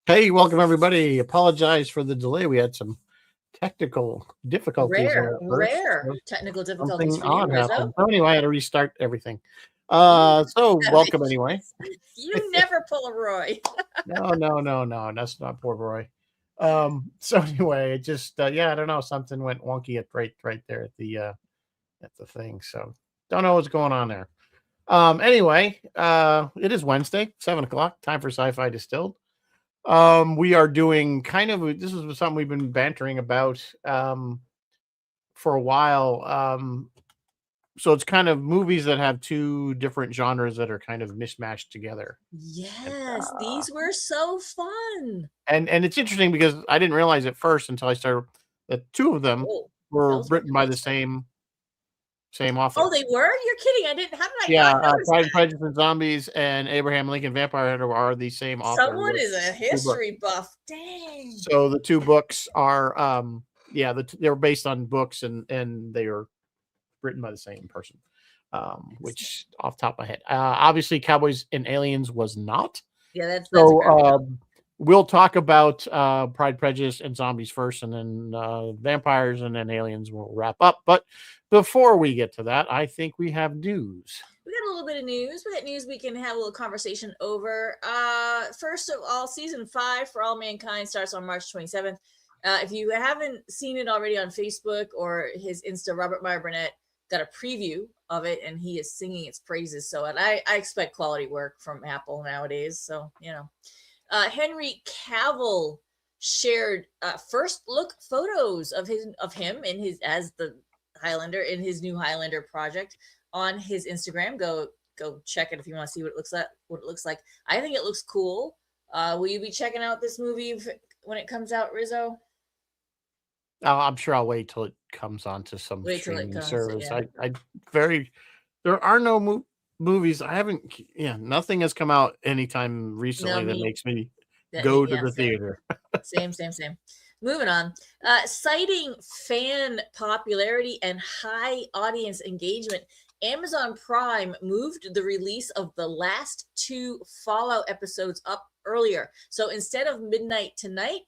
Hey, welcome everybody. Apologize for the delay. We had some technical difficulties there Rare, at first. rare So technical difficulties something for you, odd Rizzo. happened. So anyway, I had to restart everything. You, So welcome anyway. you never pull a Roy. No. That's not poor Roy. So anyway, it just yeah, I don't know. Something went wonky at right there at the thing. So don't know what's going on there. Anyway, it is Wednesday, 7 o'clock, time for Sci-Fi Distilled. We are doing kind of this is something we've been bantering about for a while. So it's kind of movies that have two different genres that are kind of mismatched together. And Yes, these were so fun. and it's interesting because I didn't realize at first until I started that two of them Oh, were bells written ringing by the outside. same Oh, author. they were? You're kidding. I didn't. How did I not Yeah, notice Pride and that? Prejudice and Zombies and Abraham Lincoln Vampire Hunter are the same author. Someone is a 2 books. history buff. Dang. So the two books are yeah, they were based on books and they are written by the same person. Which off the top of my head, obviously Cowboys and Aliens was not. Yeah, that's a So fair. we'll talk about Pride, Prejudice, and Zombies first, and then vampires, and then aliens will wrap up. But before we get to that, I think we have news. We got a little bit of news. We got news we can have a little conversation over. First of all, season 5 for All Mankind starts on March 27th. If you haven't seen it already on Facebook or his Insta, Robert Meyer Burnett got a preview of it and he is singing its praises. So I expect quality work from Apple nowadays. So, Henry Cavill shared first look photos of him in his as the Highlander in his new Highlander project on his Instagram. Go check it if you want to see what it looks like. I think it looks cool. Will you be checking out this movie when it comes out, Rizzo? I'm sure I'll wait till it comes onto some Wait till it streaming comes. service. Yeah. I very there are no movies. I haven't. Yeah, nothing has come out anytime recently that makes me go to Yeah, the theater. same. Moving on. Citing fan popularity and high audience engagement, Amazon Prime moved the release of the last 2 Fallout episodes up earlier. So instead of midnight tonight,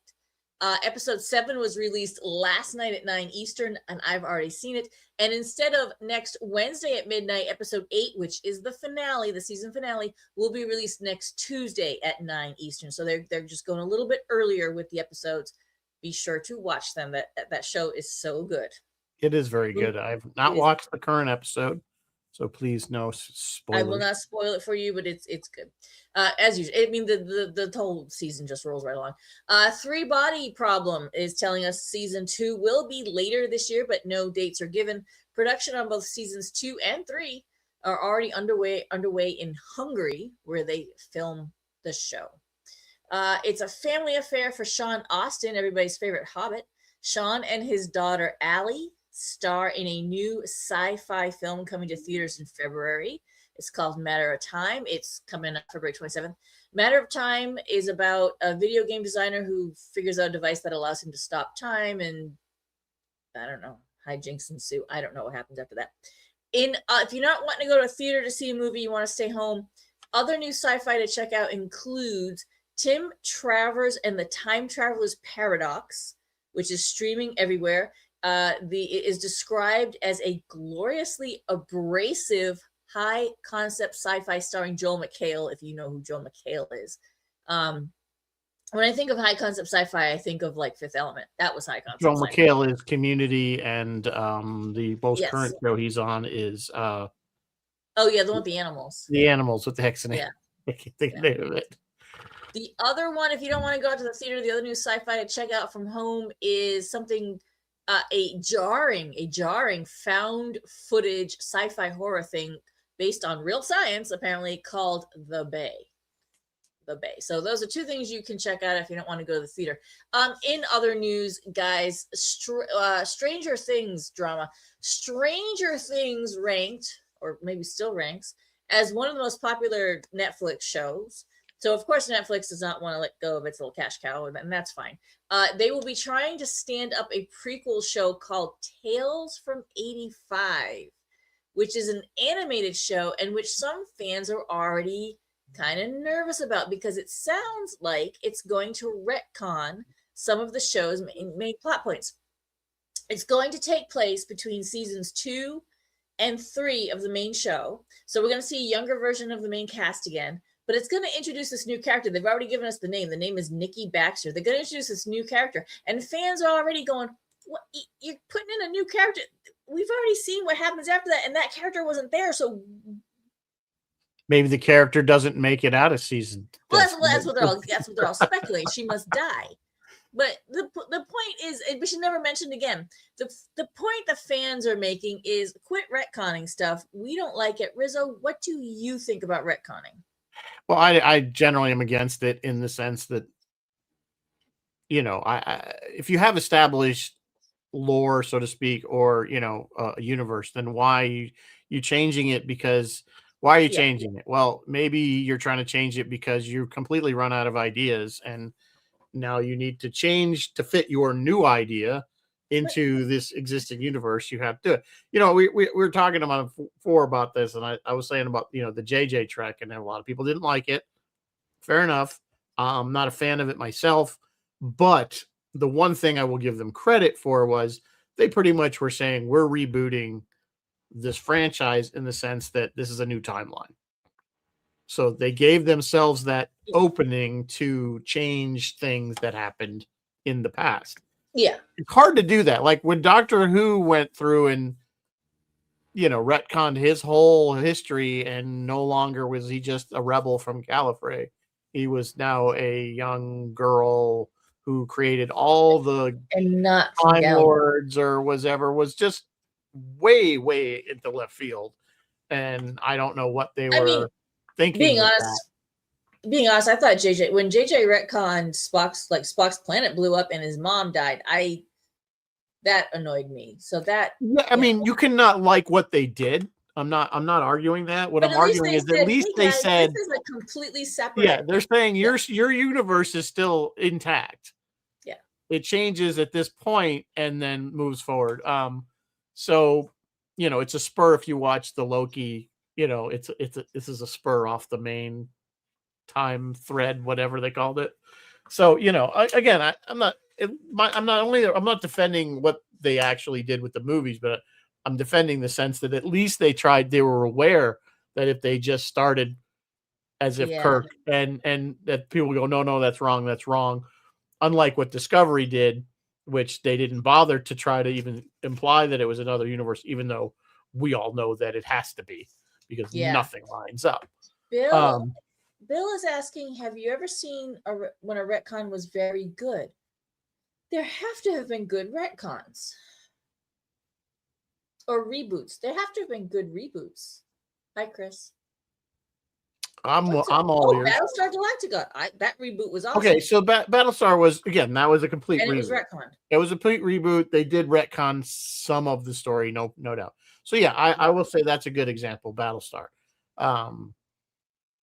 episode 7 was released last night at 9 Eastern, and I've already seen it. And instead of next Wednesday at midnight, episode 8, which is the finale, the season finale, will be released next Tuesday at 9 Eastern. So they're just going a little bit earlier with the episodes. Be sure to watch them. That show is so good. It is very good. I've not watched the current episode, so please no spoilers. I will not spoil it for you, but it's good. As usual, I mean the whole season just rolls right along. Three Body Problem is telling us season 2 will be later this year, but no dates are given. Production on both seasons 2 and 3 are already underway in Hungary, where they film the show. It's a family affair for Sean Astin, everybody's favorite Hobbit. Sean and his daughter Allie star in a new sci-fi film coming to theaters in February. It's called Matter of Time. It's coming up February 27th. Matter of Time is about a video game designer who figures out a device that allows him to stop time, and I don't know, hijinks ensue. I don't know what happens after that. If you're not wanting to go to a theater to see a movie, you want to stay home, other new sci-fi to check out includes Tim Travers and the Time Traveler's Paradox, which is streaming everywhere. It is described as a gloriously abrasive, high concept sci-fi starring Joel McHale, if you know who Joel McHale is. When I think of high concept sci-fi, I think of like Fifth Element. That was high concept. Joel McHale is Community, and the most current show he's on is oh yeah, the one with the animals. The Animals. What the heck's the name? Yeah. I can't think of the name of it. The other one, if you don't want to go out to the theater, the other new sci-fi to check out from home is something a jarring found footage sci-fi horror thing based on real science, apparently, called The Bay. The Bay. So those are 2 things you can check out if you don't want to go to the theater. In other news, guys, Stranger Things drama. Stranger Things ranked, or maybe still ranks, as one of the most popular Netflix shows. So, of course, Netflix does not want to let go of its little cash cow, and that's fine. They will be trying to stand up a prequel show called Tales from 85, which is an animated show in which some fans are already kind of nervous about, because it sounds like it's going to retcon some of the show's main plot points. It's going to take place between seasons 2 and 3 of the main show. So we're going to see a younger version of the main cast again, but it's going to introduce this new character. They've already given us the name. The name is Nikki Baxter. They're going to introduce this new character, and fans are already going, "What? You're putting in a new character? We've already seen what happens after that, and that character wasn't there." So maybe the character doesn't make it out of season. well, that's what they're all speculating. She must die. But the point is, we should never mention again. The point the fans are making is quit retconning stuff. We don't like it. Rizzo, what do you think about retconning? Well, I generally am against it in the sense that, you know, I if you have established lore, so to speak, or, you know, a universe, then why you changing it? Because why are you changing it? Well, maybe you're trying to change it because you completely run out of ideas, and now you need to change to fit your new idea into this existing universe. You have to do it. You know, we were talking about before about this, and I was saying about, you know, the JJ Trek, and a lot of people didn't like it. Fair enough. I'm not a fan of it myself, but the one thing I will give them credit for was they pretty much were saying we're rebooting this franchise in the sense that this is a new timeline. So they gave themselves that opening to change things that happened in the past. Yeah. It's hard to do that. Like when Doctor Who went through and, you know, retconned his whole history, and no longer was he just a rebel from Gallifrey. He was now a young girl who created all the and not Time Lords or whatever, was just way into left field. And I don't know what they were thinking. Being honest, I thought when JJ retconned Spock's planet blew up and his mom died, that annoyed me. So that, yeah, I mean, you cannot like what they did. I'm not arguing that. What I'm arguing is at least they said this is a completely separate. Yeah, they're saying your universe is still intact. Yeah, it changes at this point and then moves forward. So, you know, it's a spur if you watch the Loki. You know, this is a spur off the main time thread, whatever they called it. So, you know, I'm not defending what they actually did with the movies, but I'm defending the sense that at least they were aware that if they just started as if Kirk and that people go, no, that's wrong. Unlike what Discovery did, which they didn't bother to try to even imply that it was another universe, even though we all know that it has to be, because nothing lines up. Bill is asking, have you ever seen when a retcon was very good? There have to have been good retcons. Or reboots. There have to have been good reboots. Hi, Chris. I'm all ears. Battlestar Galactica. That reboot was awesome. Okay, so Battlestar was, again, that was a complete reboot. It was retconned. It was a complete reboot. They did retcon some of the story, no doubt. So yeah, I will say that's a good example, Battlestar.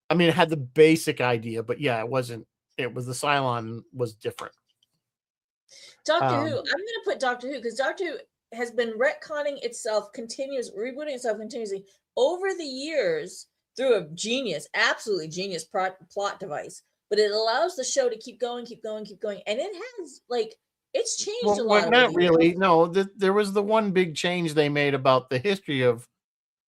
I mean, it had the basic idea, but yeah, it was the Cylon was different. Doctor Who. I'm going to put Doctor Who because Doctor Who has been retconning itself rebooting itself continuously over the years through a absolutely genius plot device. But it allows the show to keep going. And it has, it's changed a lot. Not really. No, there was the one big change they made about the history of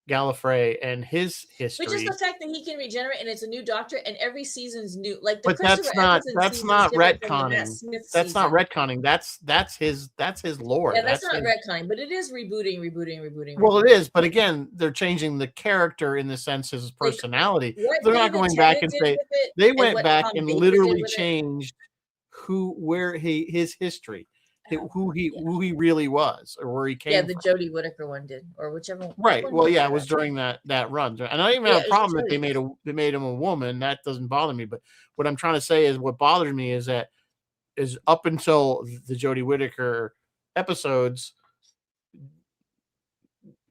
Gallifrey and his history, which is the fact that he can regenerate, and it's a new Doctor, and every season's new. But that's not retconning. That's not retconning. That's his lore. Yeah, that's not retconning, but it is rebooting. Well, it is, but again, they're changing the character in the sense of his personality. They're not going back and say they went back and literally changed his history. Who he really was, or where he came. Yeah, the Jodie Whittaker one did, or whichever one. Right. Well, yeah, it was during that run, and I don't even have a problem that they made him a woman. That doesn't bother me. But what I'm trying to say is, what bothers me is that up until the Jodie Whittaker episodes,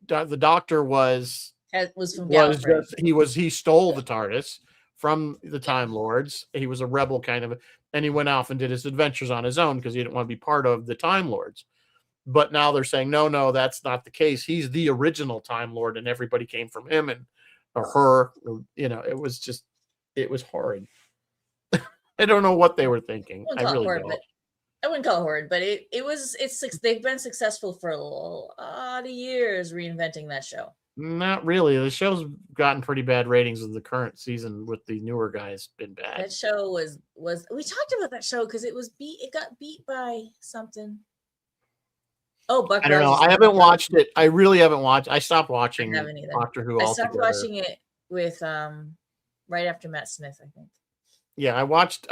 the Doctor was from Gallifrey. He stole the TARDIS from the Time Lords. He was a rebel kind of. And he went off and did his adventures on his own because he didn't want to be part of the Time Lords. But now they're saying, no, that's not the case. He's the original Time Lord, and everybody came from him or her. You know, it was it was horrid. I don't know what they were thinking. I really don't. I wouldn't call it horrid, but they've been successful for a lot of years reinventing that show. Not really. The show's gotten pretty bad ratings of the current season with the newer guys. Been bad. That show was we talked about that show because it got beat by something. Oh, Buck. I don't know. I haven't watched it. I really haven't watched. I stopped watching Doctor Who. I stopped watching it with right after Matt Smith, I think. Yeah, I watched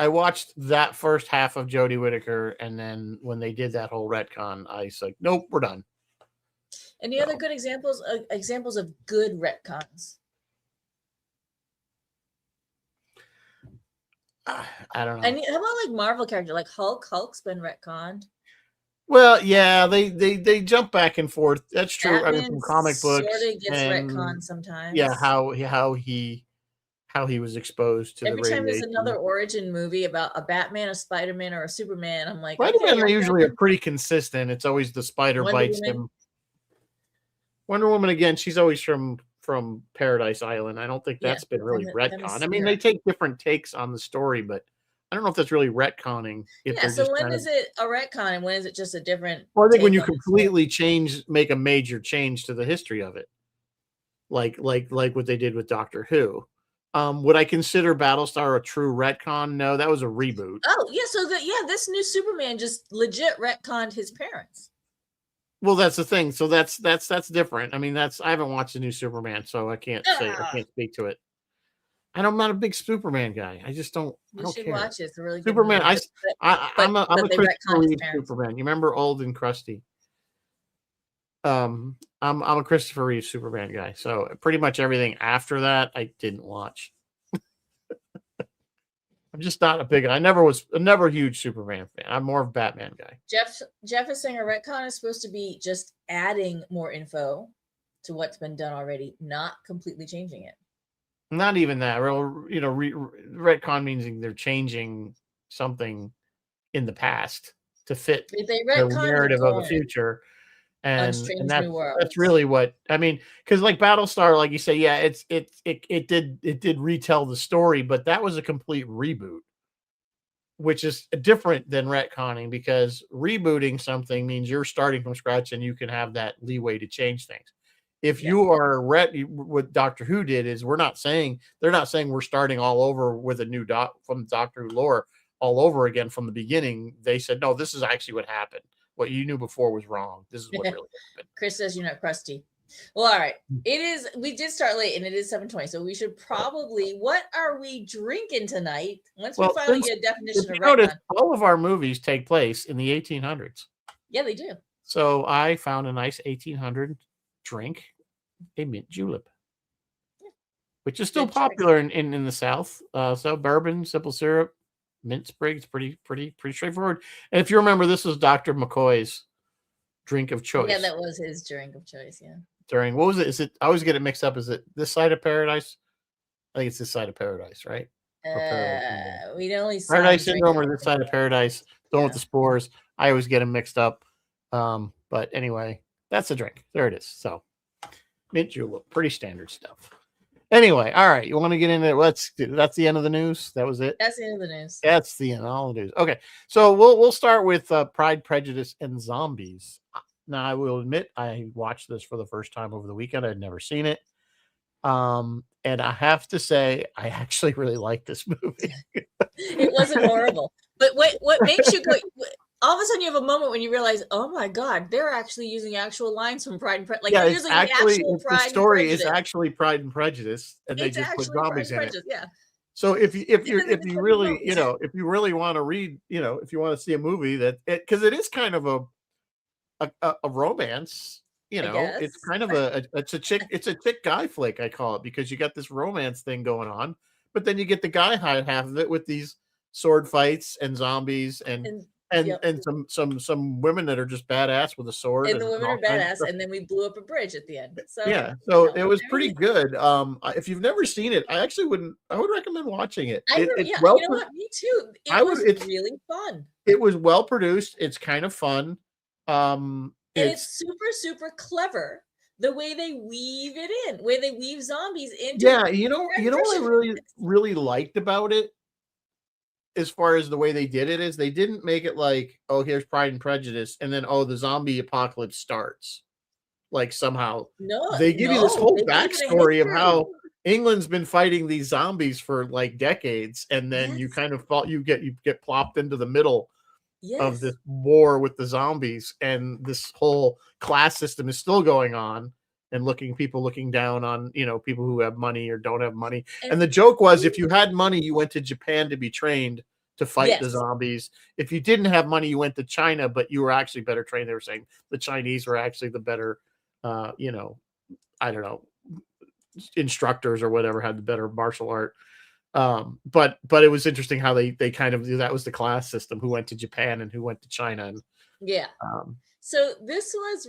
that first half of Jodie Whittaker, and then when they did that whole retcon, I was like, nope, we're done. Any other good examples of good retcons? I don't know. How about like Marvel character like Hulk? Hulk's been retconned. Well, yeah, they jump back and forth. That's true. Batman, I mean, from comic books, sort of gets retconned sometimes. Yeah, how he was exposed to every the time radiation. there's another origin movie about a Batman, a Spider-Man, or a Superman, I'm like, Spider-Man okay, usually are pretty consistent. It's always the spider bites him. Wonder Woman again. She's always from Paradise Island. I don't think that's been really retconned. I mean, they take different takes on the story, but I don't know if that's really retconning. So when is it a retcon and when is it just a different? Well, I think when you completely make a major change to the history of it, like what they did with Doctor Who. Would I consider Battlestar a true retcon? No, that was a reboot. Oh yeah, so this new Superman just legit retconned his parents. Well, that's the thing. So that's different. I mean, I haven't watched the new Superman, so I can't speak to it. I'm not a big Superman guy. I just don't. You should watch it. It's a really good Superman. movie. I'm a Christopher Reeve Superman. You remember Old and Crusty? I'm a Christopher Reeve Superman guy. So pretty much everything after that, I didn't watch. I'm just not a big. I never a huge Superman fan. I'm more of a Batman guy. Jeff is saying a retcon is supposed to be just adding more info to what's been done already, not completely changing it. Not even that. Retcon means they're changing something in the past to fit the narrative of the future. And that's really what I mean, because like Battlestar, like you say, yeah, it did retell the story, but that was a complete reboot, which is different than retconning, because rebooting something means you're starting from scratch and you can have that leeway to change things. If you are what Doctor Who did is they're not saying we're starting all over with a new from Doctor Who lore all over again from the beginning. They said, no, this is actually what happened. What you knew before was wrong. This is what really happened. Chris says you're not crusty. Well, all right. We did start late and it is 7:20. So we should probably, what are we drinking tonight? Once we finally get a definition of notice, all of our movies take place in the 1800s. Yeah, they do. So I found a nice 1800 drink, a mint julep, which is still popular in the South. So bourbon, simple syrup, mint sprigs, pretty straightforward. And if you remember, this was Dr. McCoy's drink of choice. Yeah, that was his drink of choice. Yeah. During what was it? Is it? I always get it mixed up. Is it This Side of Paradise? I think it's This Side of Paradise, right? We only Paradise Syndrome or This Side of Paradise. The one with the spores. I always get them mixed up. But anyway, that's the drink. There it is. So mint julep, pretty standard stuff. Anyway, all right. You want to get into it? That's the end of the news. That was it. That's the end of the news. That's the end of all the news. Okay, so we'll start with Pride, Prejudice, and Zombies. Now, I will admit I watched this for the first time over the weekend. I'd never seen it, and I have to say I actually really like this movie. It wasn't horrible, but what makes you go? All of a sudden, you have a moment when you realize, oh my God, they're actually using actual lines from Pride and Prejudice. Like they're using the actual Pride. The story is actually Pride and Prejudice, and they just put zombies in it. Yeah. So if you really if you really want to read, if you want to see a movie because it is kind of a romance, it's kind of it's a chick guy flick, I call it, because you got this romance thing going on, but then you get the guy half of it with these sword fights and zombies and some women that are just badass with a sword. And the women are badass, and then we blew up a bridge at the end. So so it was pretty good. If you've never seen it, I would recommend watching it. You know what? Me too. It's really fun. It was well produced. It's kind of fun. And it's super, super clever the way they weave it in, where they weave zombies into Yeah, you know what I really liked about it, as far as the way they did it, is they didn't make it like, oh, here's Pride and Prejudice, and then oh, the zombie apocalypse starts. Like somehow No, they give you this no, whole they gave it a backstory of history. how England's been fighting these zombies for like decades, and then you Yes, kind of thought you get plopped into the middle of yes. this war with the zombies, and this whole class system is still going on, and people looking down on, people who have money or don't have money. And And the joke was, if you had money, you went to Japan to be trained to fight the yes, zombies. If you didn't have money, you went to China, but you were actually better trained. They were saying the Chinese were actually the better, uh, you know, I don't know, instructors or whatever, had the better martial art. But it was interesting how they kind of, that was the class system, who went to Japan and who went to China. And yeah. um, So this was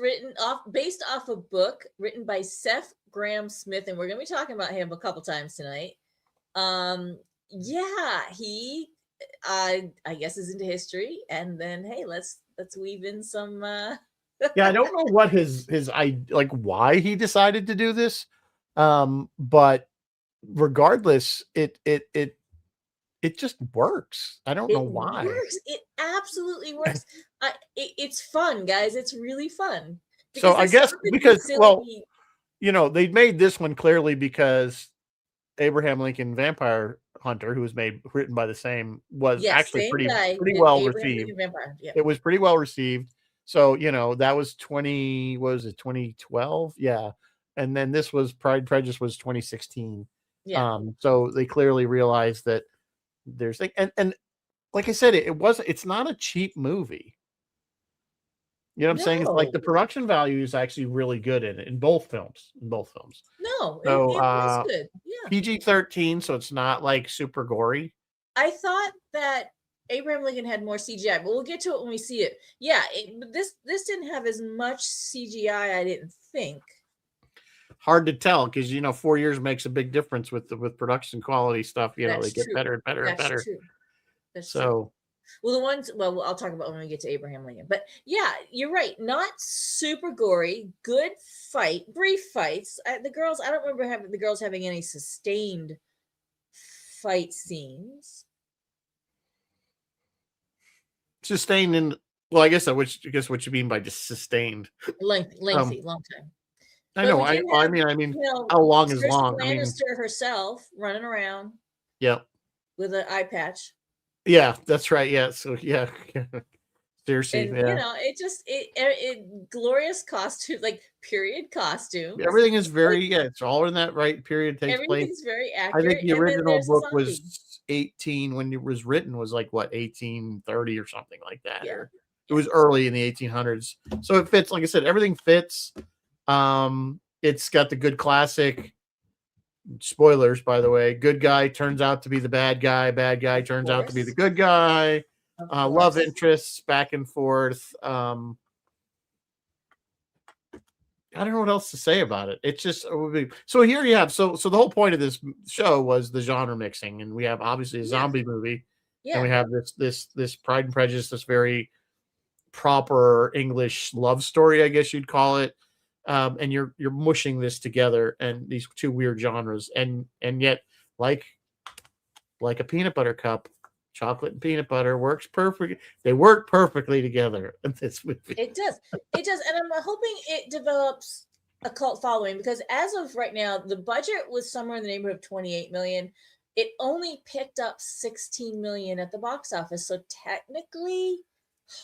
based off a book written by Seth Graham Smith, and we're going to be talking about him a couple times tonight. Yeah, he, I guess, is into history, and then hey, let's weave in some. yeah, I don't know what I like why he decided to do this, but regardless, it just works. I don't know It why. works. It absolutely works. It's fun, guys. It's really fun So because I they guess stop at because, these well, silly. they made this one clearly because Abraham Lincoln Vampire Hunter, who was written by the same, was Yes, actually same guy pretty did well Abraham received. Lincoln Vampire. Yeah, It was pretty well received. So, that was 20, what was it, 2012? Yeah. And then this was Pride and Prejudice was 2016. yeah. So they clearly realized that there's like, and like I said, it's not a cheap movie. You know what I'm saying? It's like No, the production value is actually really good in both films. no, So it was good. Yeah, PG-13, so it's not like super gory. I thought that Abraham Lincoln had more CGI, but we'll get to it when we see it. Yeah, this didn't have as much CGI. I didn't think. Hard to tell because 4 years makes a big difference with production quality stuff. They That's get true. better and better and That's better. true. That's true. So Well, the ones, well, I'll talk about when we get to Abraham Lincoln. But yeah, you're right. Not super gory. Good fight, brief fights. The girls, I don't remember having the girls having any sustained fight scenes. sustained in, well, I guess what you mean by just sustained. Lengthy, long time. I But know. we did I have, mean, how long is Cersei long? I mean, Lannister herself running around yeah, with an eye patch. yeah, that's right. Yeah, so yeah, seriously, And yeah. it glorious costume, like period costumes. Everything is Like, it's all in that right period. Takes place. everything's very I think accurate. the And then original there's a book zombie. was 18 when it was written, was like what, 1830 or something like that, Yeah. or it was early in the 1800s. So it fits. Like I said, everything fits. It's got the good classic. Spoilers, by the way. Good guy turns out to be the bad guy. Bad guy turns out to be the good guy. Love interests back and forth. I don't know what else to say about it. It's just so here you have so the whole point of this show was the genre mixing, and we have obviously a zombie movie, and we have this Pride and Prejudice, this very proper English love story, I guess you'd call it. And you're mushing this together, and these two weird genres, and yet like a peanut butter cup, chocolate and peanut butter works perfect. They work perfectly together in this movie. It does, and I'm hoping it develops a cult following, because as of right now, the budget was somewhere in the neighborhood of 28 million. It only picked up 16 million at the box office, so technically,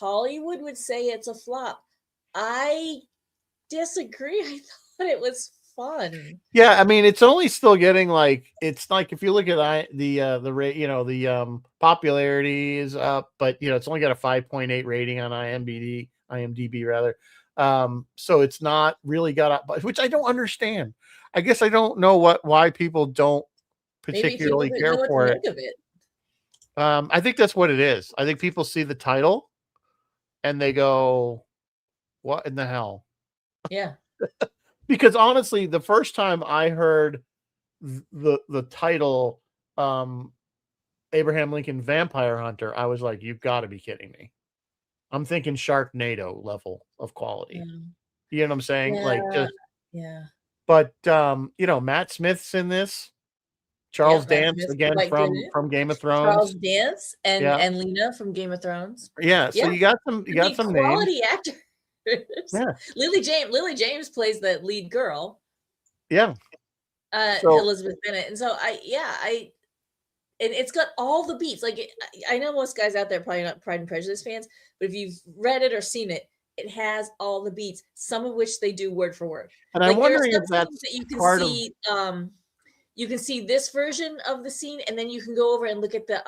Hollywood would say it's a flop. I disagree. I thought it was fun. Yeah, I mean, it's only still getting it's like if you look at the rate, the popularity is up, but it's only got a 5.8 rating on IMDb rather. So it's not really got up, which I don't understand. I guess I don't know why people don't particularly care for it. I think that's what it is. I think people see the title and they go, "What in the hell?" Yeah. Because honestly, the first time I heard the title, Abraham Lincoln Vampire Hunter, I was like, "You've got to be kidding me!" I'm thinking Sharknado level of quality. Yeah. You know what I'm saying? Yeah. Like, just Yeah. But Matt Smith's in this. Charles Yep, Matt Dance Smith's again quite good in from it. Game of Charles Thrones. Dance Yeah, and Lena from Game of Thrones. yeah. So Yeah, you I got mean, some names. quality actors. Yeah, Lily James plays the lead girl, yeah. So Elizabeth Bennet, and so and it's got all the beats. Like I know most guys out there probably not Pride and Prejudice fans, but if you've read it or seen it, it has all the beats. Some of which they do word for word. and I'm Like there are wondering some if scenes that's that you can part of see. You can see this version of the scene, and then you can go over and look at the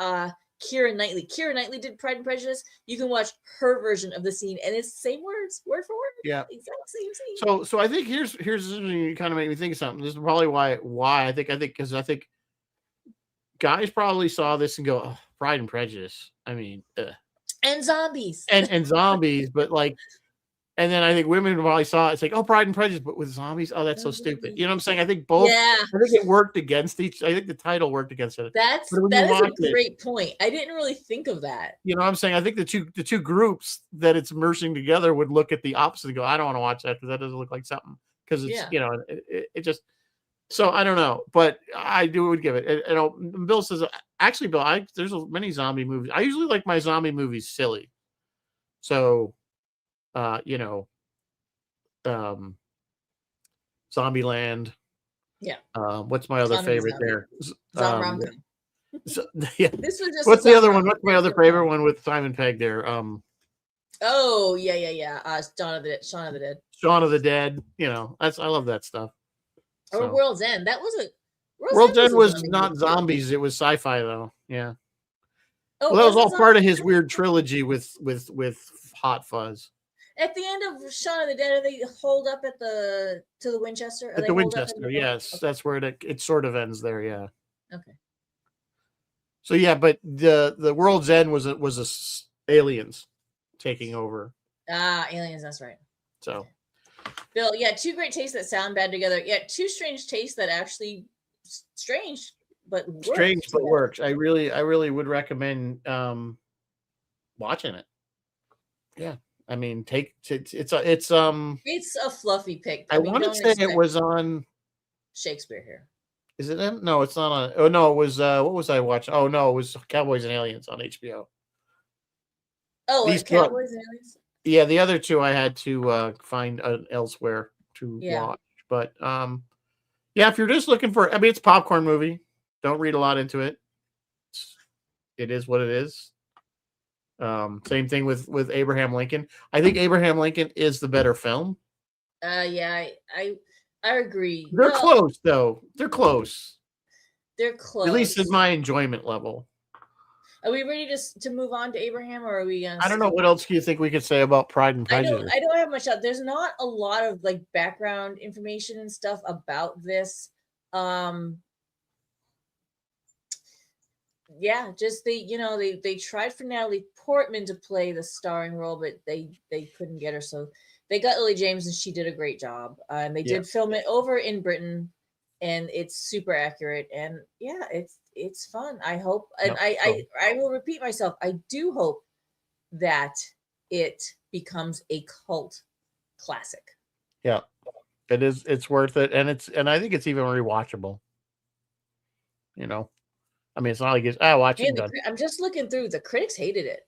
Keira Knightley. Keira Knightley did Pride and Prejudice. You can watch her version of the scene, and it's the same words, word for word, yeah. exact same scene. So I think here's you kind of make me think of something. This is probably why I think because I think guys probably saw this and go, oh, Pride and Prejudice. I mean, And zombies. and zombies, but like, and then I think women probably saw it. It's like, oh, Pride and Prejudice, but with zombies. Oh, that's so stupid. You know what I'm saying? I think both. Yeah, I think it worked against each. I think the title worked against it. that is a great point. I didn't really think of that. You know what I'm saying? I think the two groups that it's merging together would look at the opposite and go, I don't want to watch that because that doesn't look like something. Because it's it just. So I don't know, but I would give it. Bill says, actually, Bill, there's many zombie movies. I usually like my zombie movies silly. So, Zombieland. Yeah. What's my other favorite there? Zombie. Yeah. This was just What's the other one? What's my other favorite one with Simon Pegg there? Oh yeah. Shaun of the Dead. Shaun of the Dead. I love that stuff. Or World's End. That was a World's End was not zombies. It was sci-fi though. Yeah. Oh, well, that was all part of his weird trilogy with Hot Fuzz. At the end of Shaun of the Dead, are they holed up to the Winchester? At the Winchester, yes. Okay. That's where it sort of ends there, yeah. Okay. So yeah, but the World's End was aliens taking over. Aliens, that's right. So okay. Bill, yeah, two great tastes that sound bad together. Yeah, two strange tastes that actually strange but works. I really would recommend watching it. Yeah. I mean, it's a fluffy pick. I want to say it was on Shakespeare here. Is it? No, it's not on. Oh no, it was. What was I watching? Oh no, it was Cowboys and Aliens on HBO. Oh, Cowboys and Aliens. Yeah, the other two I had to find elsewhere to watch. But yeah, if you're just looking for, I mean, it's a popcorn movie. Don't read a lot into it. It is what it is. Same thing with Abraham Lincoln. I think Abraham Lincoln is the better film. Yeah, I agree. They're close though. They're close. They're close. At least in my enjoyment level. Are we ready to move on to Abraham, or are we gonna? I don't know. What else do you think we could say about Pride and Prejudice? I don't have much else. There's not a lot of like background information and stuff about this. Yeah, just they tried for Natalie Portman to play the starring role, but they couldn't get her, so they got Lily James, and she did a great job. And they did film it over in Britain, and it's super accurate. And yeah, it's fun. I hope, and I will repeat myself. I do hope that it becomes a cult classic. Yeah, it is. It's worth it, and I think it's even rewatchable. I mean, it's not like it's watch it. I'm just looking through. The critics hated it.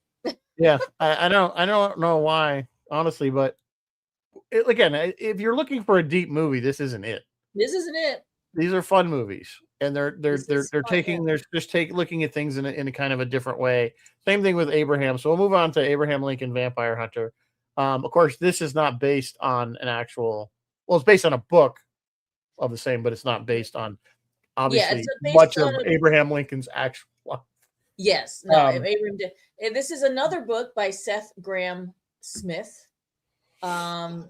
Yeah, I don't know why, honestly, but again, if you're looking for a deep movie, this isn't it. This isn't it. These are fun movies, and they're just looking at things in a kind of a different way. Same thing with Abraham. So we'll move on to Abraham Lincoln Vampire Hunter. Of course, this is not based on an actual. Well, it's based on a book of the same, but it's not based on. Obviously, much of Abraham Lincoln's actual life. Yes. No, Abraham did. And this is another book by Seth Grahame-Smith. And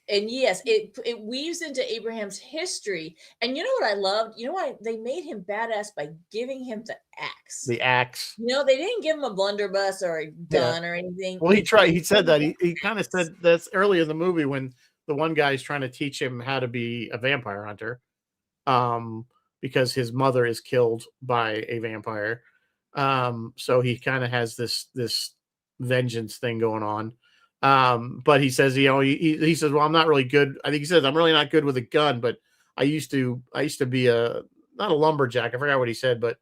yes, it weaves into Abraham's history. And you know what I loved? You know why they made him badass by giving him the axe. The axe. They didn't give him a blunderbuss or a gun or anything. Well, he tried. He said that. He kind of said that's early in the movie when the one guy's trying to teach him how to be a vampire hunter. Because his mother is killed by a vampire. So he kind of has this vengeance thing going on. But he says, he says, well, I'm not really good. I think he says, I'm really not good with a gun, but I used to be not a lumberjack. I forgot what he said, but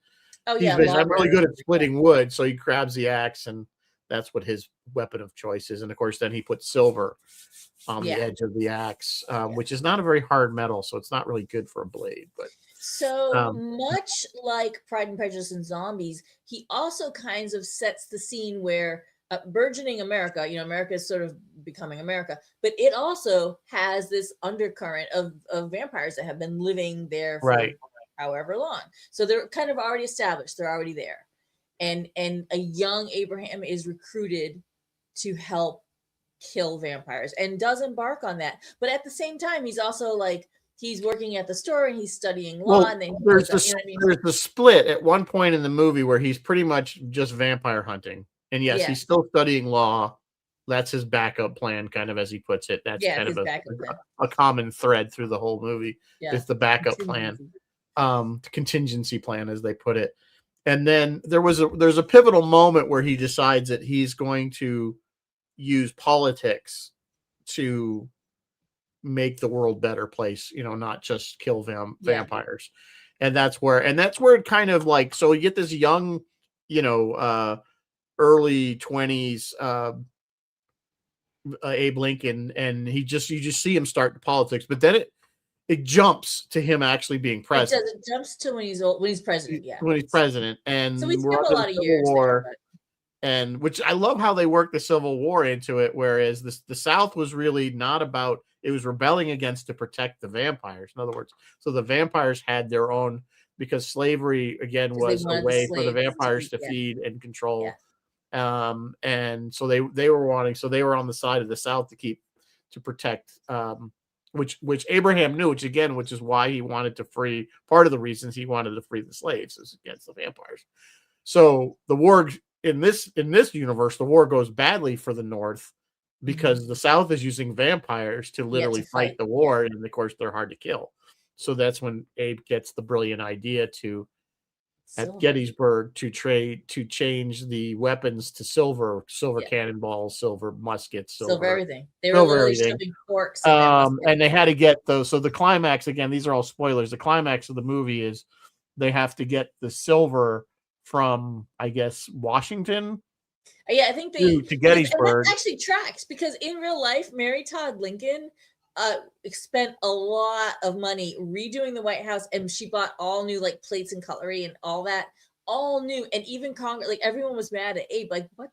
Oh he's yeah, basically, I'm really logger. good at splitting wood. So he grabs the axe, and that's what his weapon of choice is. And of course, then he puts silver on the Yeah. edge of the axe, which is not a very hard metal, so it's not really good for a blade. But So much like Pride and Prejudice and Zombies, he also kinds of sets the scene where burgeoning America, America is sort of becoming America, but it also has this undercurrent of vampires that have been living there for right, however long. So they're kind of already established, they're already there. And a young Abraham is recruited to help kill vampires and does embark on that. But at the same time, he's also like, he's working at the store and he's studying law, well, and then there's you know what I mean? there's the split at one point in the movie where he's pretty much just vampire hunting, and yes, he's Yes. still studying law. That's his backup plan, kind of, as he puts it. That's kind His of backup plan. a common thread through the whole movie. Yeah. Is the backup plan, the contingency plan, as they put it. And then there's a pivotal moment where he decides that he's going to use politics to make the world better place, not just kill vampires. And that's where it kind of like, so you get this young, early 20s Abe Lincoln, and you just see him start the politics, but then it jumps to him actually being president. It jumps to when he's president. Yeah, when he's president, and so we we're skip a under lot the of Civil years War. there, And which I love how they work the Civil War into it, whereas the South was really not about, it was rebelling against to protect the vampires. In other words, so the vampires had their own, because slavery again was a way for the vampires to feed and control. And so they were wanting, so they were on the side of the South to protect, which Abraham knew, which is why he wanted to free, part of the reasons he wanted to free the slaves is against the vampires. So the war in this universe, the war goes badly for the North because the South is using vampires to literally fight the war, and of course they're hard to kill. So that's when Abe gets the brilliant idea at Gettysburg to change the weapons to silver cannonballs, silver muskets, silver everything. They were literally shoving forks in their muskets. And they had to get those. So the climax, again, these are all spoilers. The climax of the movie is they have to get the silver from, I guess, Washington. Yeah, I think to Gettysburg. And that actually tracks, because in real life, Mary Todd Lincoln spent a lot of money redoing the White House, and she bought all new like plates and cutlery and all that, all new. And even Congress, like everyone was mad at Abe, like, why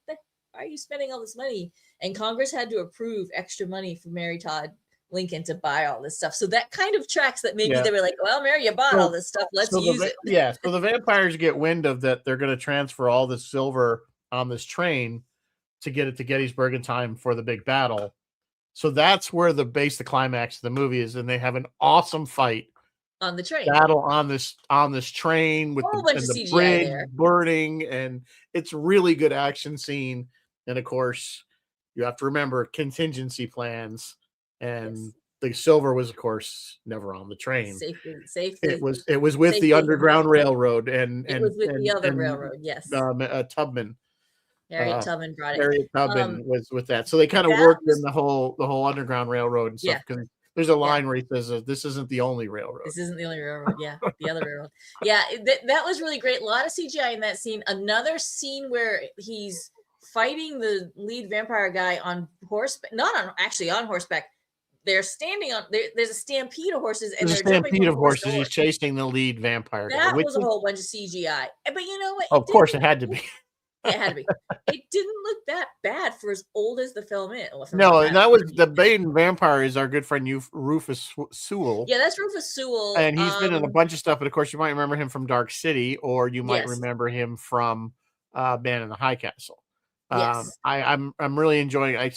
are you spending all this money? And Congress had to approve extra money for Mary Todd Lincoln to buy all this stuff. So that kind of tracks that maybe they were like, well, Mary, you bought all this stuff, let's use it. Yeah, so the vampires get wind of that, they're going to transfer all this silver on this train to get it to Gettysburg in time for the big battle. So that's where the climax of the movie is, and they have an awesome fight on the train, battle on this train with the bridge burning, and it's really good action scene. And of course, you have to remember contingency plans, and the silver was, of course, never on the train. Safely. It was with the Underground Railroad, and it was with the other railroad. Yes, Tubman. Harriet Tubman brought it. Harriet Tubman was with that, so they kind of worked in the whole Underground Railroad and stuff. Because there's a line where he says, "This isn't the only railroad." This isn't the only railroad. Yeah, the other railroad. Yeah, that was really great. A lot of CGI in that scene. Another scene where he's fighting the lead vampire guy on horseback, on horseback. They're standing on. There's a stampede of horses, and there's a stampede of horses. He's chasing the lead vampire guy. That was a whole bunch of CGI, but you know what? Of course, it had to be. It had to be. It didn't look that bad for as old as the film is. No, and that was the main vampire is our good friend Rufus Sewell. Yeah, that's Rufus Sewell, and he's been in a bunch of stuff. But of course, you might remember him from Dark City, or you might remember him from Man in the High Castle. Yes. I'm really enjoying. I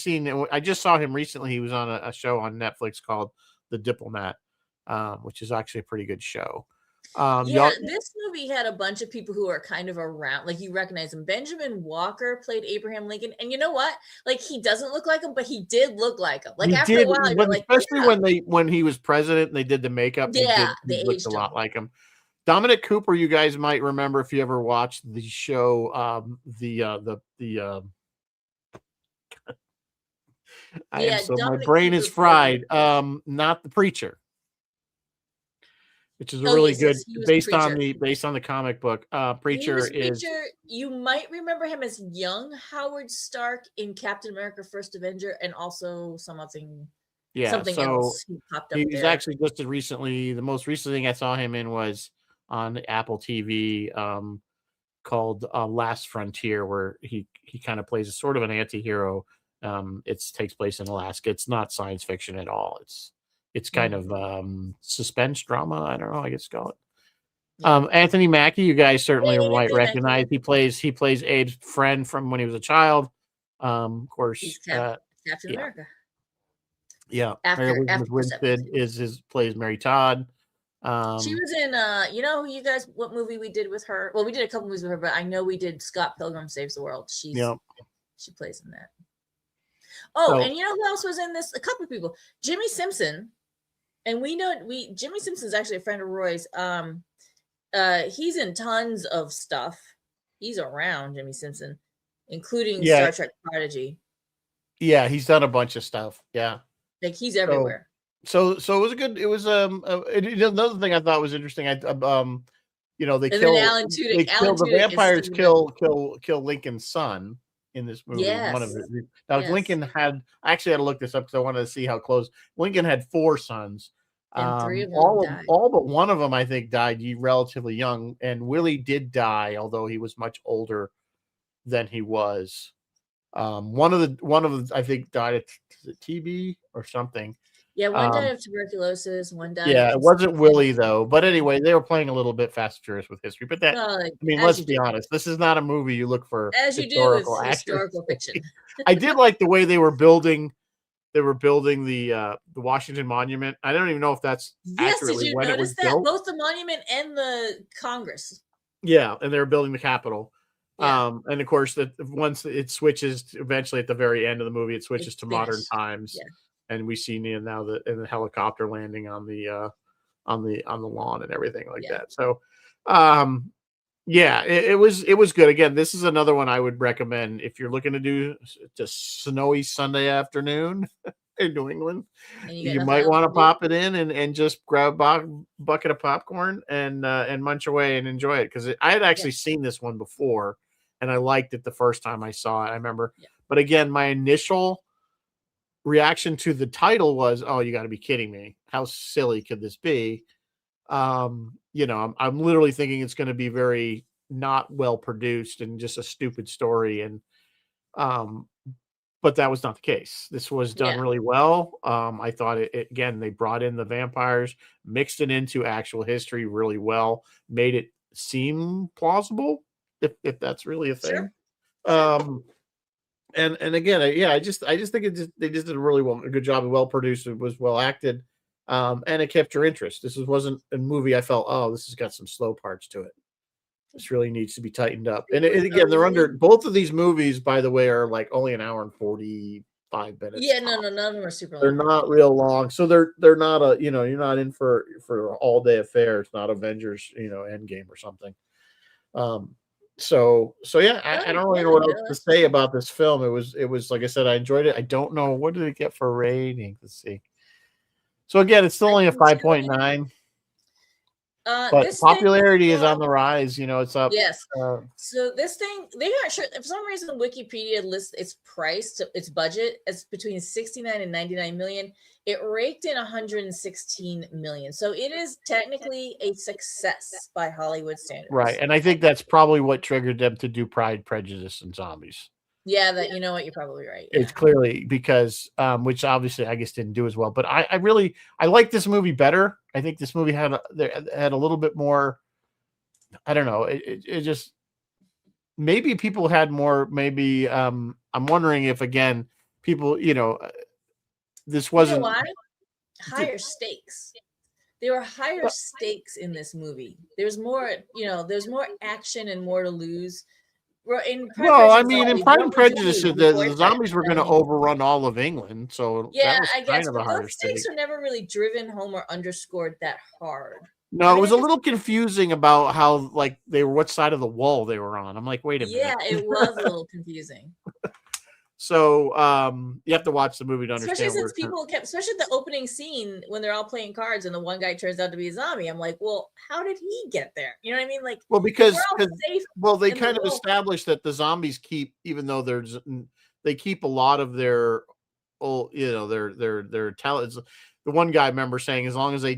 just saw him recently. He was on a show on Netflix called The Diplomat, which is actually a pretty good show. This movie had a bunch of people who are kind of around, like you recognize him. Benjamin Walker played Abraham Lincoln, and you know what? Like he doesn't look like him, but he did look like him. Like after a while, you're like, especially when he was president, and they did the makeup. They looked a lot like him. Dominic Cooper, you guys might remember if you ever watched the show, I am Yeah, so my Dominic brain Cooper is played. fried. Not The Preacher, which is a Oh really yes, good yes, he was Preacher. based on the comic book. He Preacher was is Preacher. You might remember him as young Howard Stark in Captain America: First Avenger, and also yeah. something So else. He popped up he was there. actually just recently. The most recent thing I saw him in was on Apple TV, called Last Frontier, where he kind of plays a sort of an anti-hero. It takes place in Alaska. It's not science fiction at all. It's kind Mm, of suspense drama. I don't know. I guess call it. yeah. Anthony Mackie, you guys certainly Hey, might Anthony Mackie. recognize. He plays Abe's friend from when he was a child. Of He's course, Captain yeah, America. yeah. Mary After Elizabeth Persepolis. Winstead is his plays Mary Todd. She Um, was in you guys what movie we did with her? Well, we did a couple movies with her, but I know we did Scott Pilgrim Saves the World. you know, She plays in that. Oh, so and you know who else was in this? A couple of people. Jimmy Simpson. And we know Jimmy Simpson's actually a friend of Roy's. He's in tons of stuff. He's around, Jimmy Simpson, including yeah, Star Trek Prodigy. yeah, he's done a bunch of stuff. Yeah. Like he's So everywhere. so it was a good. It was another thing I thought was interesting. They And then kill Alan Tudyk. they Alan kill the Tudyk is vampires still good. kill Lincoln's son in this movie. One of Yes. it. Now Yes. Lincoln had I actually had to look this up because I wanted to see how close. Lincoln had 4 sons. And 3 of them died. All but one of them I think died relatively young, and Willie did die, although he was much older than he was. One of the I think died of TB or something. Yeah, one died Um, of tuberculosis, one died yeah, of it wasn't consumption. Willie though. But anyway, they were playing a little bit Fast and Furious with history. But that, Well, I mean, as let's you be do. honest. This is not a movie you look for As you do with historical accuracy. historical fiction. I did like the way they were building. They were building the Washington Monument. I don't even know if that's Yes, did accurately you when it was notice that? built. Both the monument and the Congress. Yeah, and they were building the Capitol. Yeah. And of course, that once it switches, eventually at the very end of the movie, it switches It's to modern finished. times, Yeah. and we see now the helicopter landing on the lawn and everything like Yeah. that. So, yeah, it was good. Again, this is another one I would recommend if you're looking to do just snowy Sunday afternoon in New England. And you got You nothing might else want to to do. pop it in and just grab a bucket of popcorn and munch away and enjoy it, because I had actually seen this one before and I liked it the first time I saw it. I remember, but again, my initial reaction to the title was, "Oh, you got to be kidding me! How silly could this be?" I'm literally thinking it's going to be very not well produced and just a stupid story, and um, but that was not the case. This was done Yeah. really well. I thought it again, they brought in the vampires, mixed it into actual history really well, made it seem plausible, if that's really a thing. Sure. And again, I just think they just did a good job, and well produced. It was well acted, and it kept your interest. Wasn't a movie I felt, oh, this has got some slow parts to it. This really needs to be tightened up. And again, they're under both of these movies, by the way, are like only an hour and 45 minutes. Yeah, no, none of them are super long. They're not real long, so they're not you're not in for an all day affair. It's not Avengers, Endgame or something. So yeah, I don't really know what else to say about this film. It was like I said, I enjoyed it. I don't know, what did it get for rating. Let's see. So again, it's still only a 5.9. But popularity is on the rise. It's up. Yes. So this thing, they aren't sure. For some reason, Wikipedia lists its price, its budget, as between 69 and 99 million. It raked in 116 million. So it is technically a success by Hollywood standards. Right. And I think that's probably what triggered them to do Pride, Prejudice, and Zombies. Yeah, you know what, you're probably right. Yeah. It's clearly because, which obviously I guess didn't do as well. But I like this movie better. I think this movie had a little bit more. I don't know. It just, maybe people had more. Maybe I'm wondering if again people, this wasn't. You know why? Higher stakes. There were higher stakes in this movie. There's more. There's more action and more to lose. In Pride and Prejudice, the zombies were going to overrun all of England. So yeah, I guess. But those stakes are never really driven home or underscored that hard. No, it was a little confusing about how what side of the wall they were on. I'm like, wait a minute. Yeah, it was a little confusing. So you have to watch the movie to Especially understand since people kept, especially the opening scene when they're all playing cards and the one guy turns out to be a zombie. I'm like, well, how did he get there? You know what I mean? Like, well, we're because all safe they in the kind of world. established that the zombies keep, even though they keep a lot of their, their talents. The one guy, remember, saying as long as they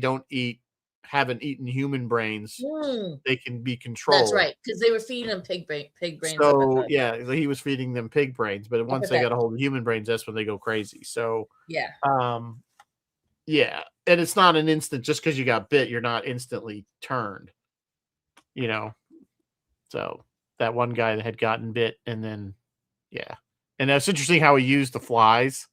haven't eaten human brains, they can be controlled. That's right, because they were feeding them pig brains. So yeah, he was feeding them pig brains, but once they got a hold of human brains, that's when they go crazy. So yeah, yeah, and it's not an instant. Just because you got bit, you're not instantly turned. So that one guy that had gotten bit, and then and that's interesting how he used the flies.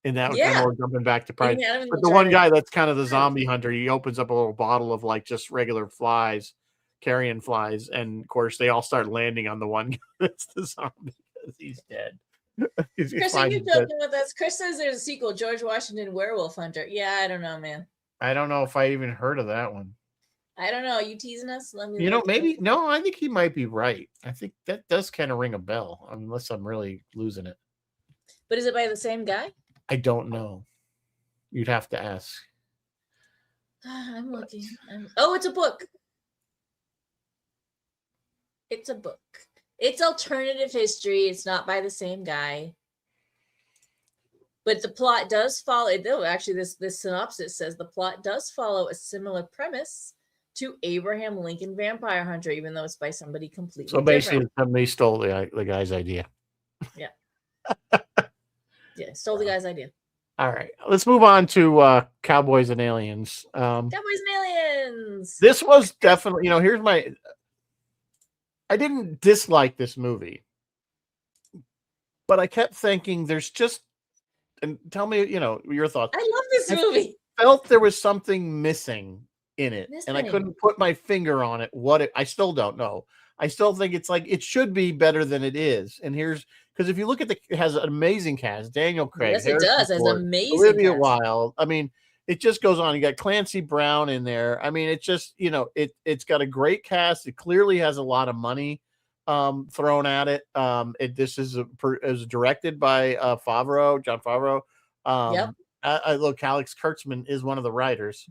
And that kind of jumping back to Pride. But the one guy that's kind of the zombie hunter, he opens up a little bottle of like just regular flies, carrion flies, and of course they all start landing on the one guy that's the zombie because he's dead. Chris, are you joking with us? Chris says there's a sequel, George Washington Werewolf Hunter. Yeah, I don't know, man. I don't know if I even heard of that one. I don't know. Are you teasing us? Let me. Maybe no. I think he might be right. I think that does kind of ring a bell, unless I'm really losing it. But is it by the same guy? I don't know. You'd have to ask. I'm looking. Oh, it's a book. It's a book. It's alternative history. It's not by the same guy. But the plot does follow. No, actually, this synopsis says the plot does follow a similar premise to Abraham Lincoln Vampire Hunter, even though it's by somebody completely different. So basically, somebody stole the guy's idea. Yeah. Yeah, stole the guy's idea. All right, let's move on to Cowboys and Aliens. Cowboys and Aliens. This was definitely, here's my. I didn't dislike this movie, but I kept thinking there's just, and tell me, your thoughts. I love this movie. I felt there was something missing in it, and I couldn't put my finger on it. I still don't know. I still think it's like it should be better than it is. And here's because if you look at it has an amazing cast: Daniel Craig, yes, it does, has amazing Olivia cast. Wilde. I mean, it just goes on. You got Clancy Brown in there. I mean, it's just it's got a great cast. It clearly has a lot of money thrown at it. This is directed by Jon Favreau. Yep. Look, Alex Kurtzman is one of the writers.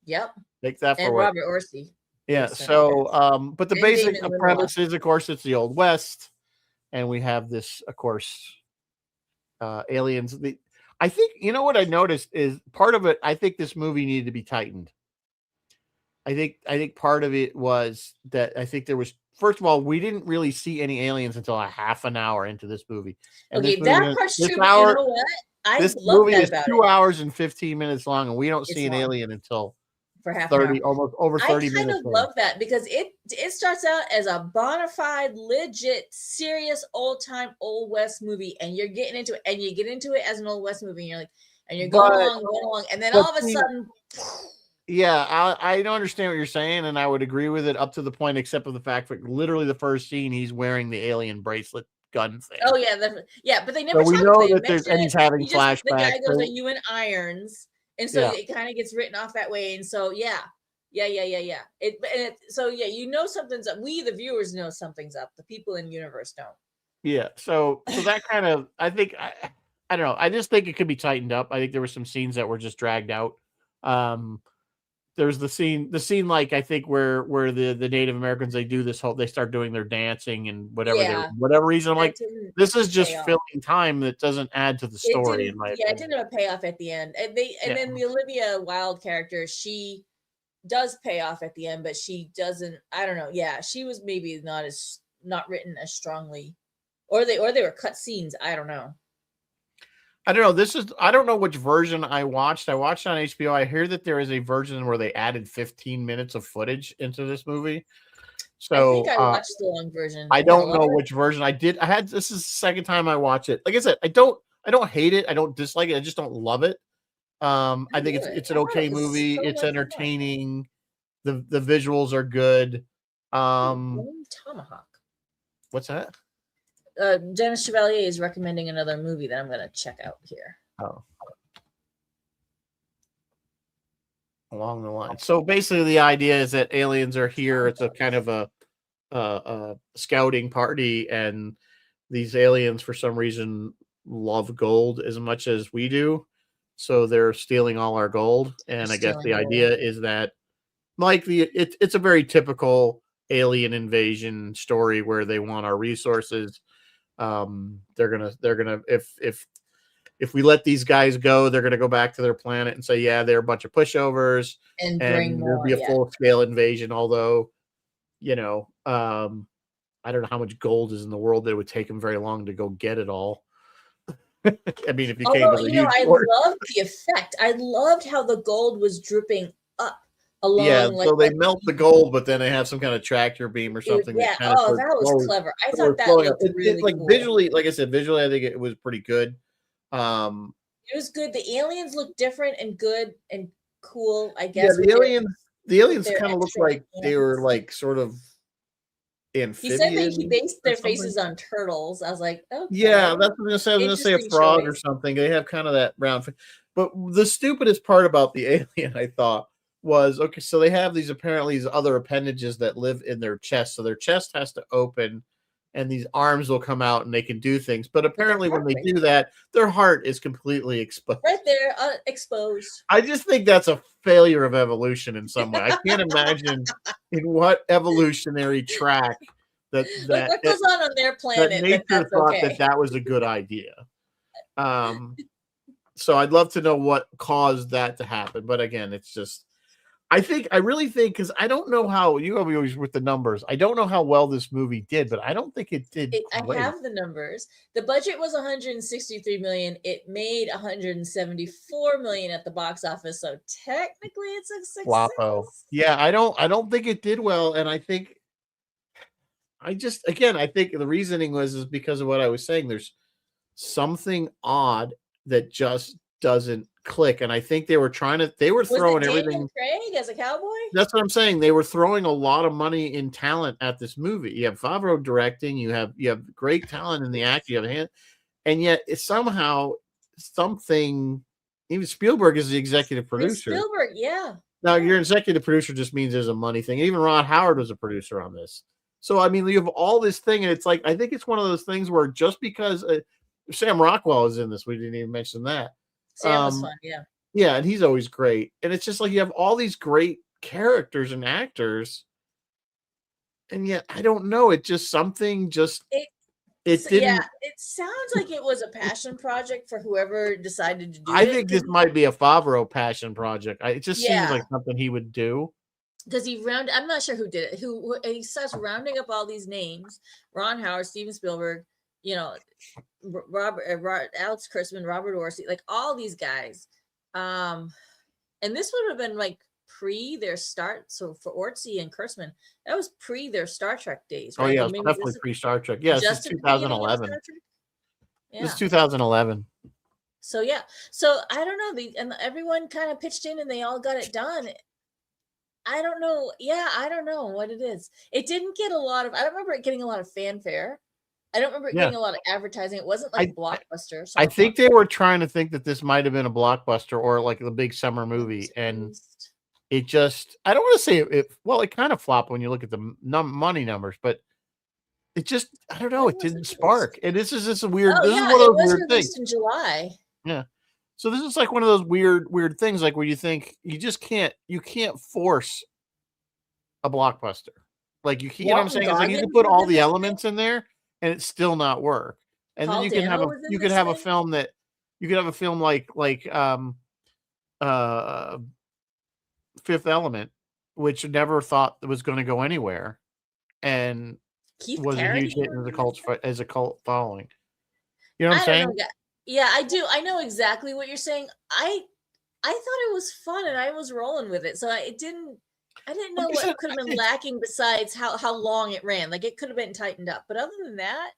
Yep. Take that and for Robert Orsi. Yeah. So, but the basic premise is, of course, it's the Old West, and we have this, of course, aliens. I think what I noticed is part of it. I think this movie needed to be tightened. I think part of it was that I think there was. First of all, we didn't really see any aliens until a half an hour into this movie. And okay, that part's true. But you know what? This movie is 2 hours and 15 minutes long, and we don't see an alien until for half 30, almost over 30 minutes. I kind of love that because it starts out as a bona fide, legit, serious, old time Old West movie, and you're getting into it, and you get into it as an Old West movie, and you're like, and you're going along, and then all of a sudden. Yeah, I don't understand what you're saying, and I would agree with it up to the point, except for the fact that literally the first scene, he's wearing the alien bracelet gun thing. Oh yeah, but they never. So we know that and he's having flashbacks. The guy goes, "Are you in irons?" And so it kind of gets written off that way. And so yeah. So something's up. We the viewers know something's up. The people in the universe don't. Yeah. So that kind of I think I don't know. I just think it could be tightened up. I think there were some scenes that were just dragged out. There's the scene like I think where the Native Americans they start doing their dancing and whatever reason. I'm like, this is just filling time that doesn't add to the story. It didn't have a payoff at the end. And then the Olivia Wilde character, she does pay off at the end, but she doesn't. I don't know. Yeah, she was maybe not written as strongly, or they were cut scenes. I don't know. I don't know. I don't know which version I watched. I watched on HBO. I hear that there is a version where they added 15 minutes of footage into this movie. So I think I watched the long version. I don't know which version I did. This is the second time I watch it. Like I said, I don't hate it. I don't dislike it. I just don't love it. I think it's an okay movie. It's entertaining. The visuals are good. Tomahawk. What's that? Dennis Chevalier is recommending another movie that I'm going to check out here. Oh. Along the line. So basically the idea is that aliens are here. It's a kind of a scouting party, and these aliens for some reason love gold as much as we do, so they're stealing all our gold. And I guess stealing the gold. idea is that, like it's a very typical alien invasion story where they want our resources. They're gonna if we let these guys go, they're gonna go back to their planet and say, yeah, they're a bunch of pushovers, And bring and there'll more, be a yeah. full scale invasion. Although, I don't know how much gold is in the world that it would take them very long to go get it all. I mean, if you came Although, with a huge I force. loved the effect. I loved how the gold was dripping up Yeah, along, like, so they melt the gold, but then they have some kind of tractor beam or something that yeah. kind of Oh, that was flows, clever. I or thought that flowing. looked It's really like cool. visually, like I said, visually, I think it was pretty good. It was good. The aliens looked different and good and cool, I Yeah, guess, with the with aliens their kind of looked extra like they were hands. like sort of He said he amphibian based or their something. faces on turtles. I was like, Yeah, okay, that's what I was gonna say. I was gonna say a interesting frog or choice. something. They have kind of that round face. But the stupidest part about the alien, I thought, was okay. So they have these apparently these other appendages that live in their chest. So their chest has to open, and these arms will come out, and they can do things. But But their apparently, when heart they rate, do that, their heart is completely exposed. right there, exposed. I just think that's a failure of evolution in some way. I can't imagine in what evolutionary track that Like, that what goes on their that planet nature that's thought that okay? that was a good idea. Um, so I'd love to know what caused that to happen. But again, it's just I really think because I don't know how you always with the numbers. I don't know how well this movie did, but I don't think it did I great. have the numbers. The budget was 163 million. It made 174 million at the box office. So technically, it's a Floppo. success. Yeah, I don't think it did well, and I think I think the reasoning is because of what I was saying. There's something odd that just doesn't click, and I think they were Was it throwing Daniel everything. Craig as a cowboy? That's what I'm saying. They were throwing a lot of money in talent at this movie. You have Favreau directing, you have great talent in the act, you have a hand, and yet it's somehow something. Even Spielberg is the executive It's producer. Spielberg, yeah. Now, your executive producer just means there's a money thing. Even Ron Howard was a producer on this. So, I mean, you have all this thing, and it's like, I think it's one of those things where just because Sam Rockwell is in this, we didn't even mention that. Sam was fun, yeah. Yeah, and he's always great. And it's just like you have all these great characters and actors, and yet I don't know. It just something just it Yeah, didn't. it sounds like it was a passion project for whoever decided to do I it. think this might be a Favreau passion project. It just seems Yeah. like something he would do. Because I'm not sure who did it. Who he starts rounding up all these names: Ron Howard, Steven Spielberg, Robert, Alex Kurtzman, Robert Orsi, like all these guys. And this would have been like pre their start. So for Orsi and Kurtzman, that was pre their Star Trek days, Oh right? yeah, Or it's maybe definitely this is pre Star Trek. Yeah, this is just at the beginning of 2011. Star Trek. This Yeah. is 2011. So yeah, so I don't know. And everyone kind of pitched in, and they all got it done. I don't know. Yeah, I don't know what it is. It didn't get a lot of. I don't remember it getting a lot of fanfare. I don't remember it Yeah. getting a lot of advertising. It wasn't like Blockbuster. I think they were trying to think that this might have been a blockbuster or like the big summer movie, and it just. I don't want to say it. Well, it kind of flopped when you look at the money numbers, but it just. I don't know. When It was didn't it spark, and this is just a weird. Oh This is yeah, one of it those was weird things. released in July. Yeah. So this is like one of those weird things, like where you think you just can't force a blockbuster. Like you know what I'm saying? It's like you can put all the elements in there and it still not work. And then you can have a film that you could have a film like Fifth Element, which never thought it was going to go anywhere, and was a huge hit as a cult following. You know what I'm saying? Yeah, I do. I know exactly what you're saying. I thought it was fun and I was rolling with it. So I didn't know what could have been lacking besides how long it ran. Like it could have been tightened up. But other than that,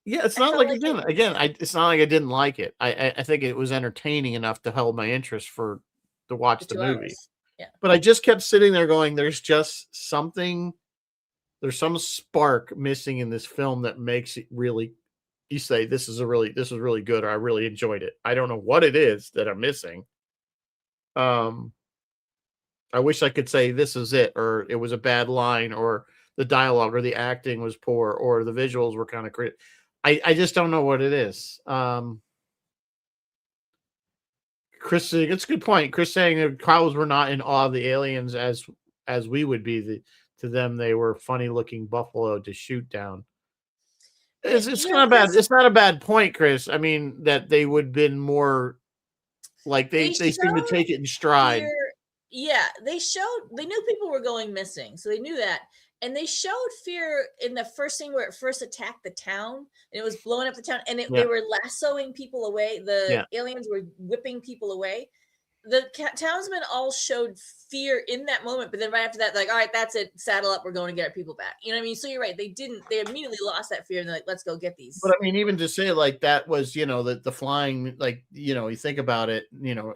yeah, it's not like it's not like I didn't like it. I think it was entertaining enough to hold my interest to watch the movie. Yeah. But I just kept sitting there going, there's just something, there's some spark missing in this film that makes it really, you say, this is really good, or I really enjoyed it. I don't know what it is that I'm missing. I wish I could say this is it, or it was a bad line, or the dialogue or the acting was poor, or the visuals were kind of crazy. I just don't know what it is. Chris, it's a good point. Chris saying the crowds were not in awe of the aliens as we would be. To them, they were funny looking buffalo to shoot down. It's Yeah, not bad. because It's not a bad point, Chris. I mean that they would have been more like they seem to showed take it in stride. fear. Yeah, they knew people were going missing, so they knew that. And they showed fear in the first scene where it first attacked the town and it was blowing up the town and Yeah. they were lassoing people away. The Yeah. aliens were whipping people away. The townsmen all showed fear in that moment, but then right after that, like, all right, that's it, saddle up, we're going to get our people back. You know what I mean? So you're right, they immediately lost that fear and they're like, let's go get these. But I mean, even to say like that was, the flying, like, you think about it,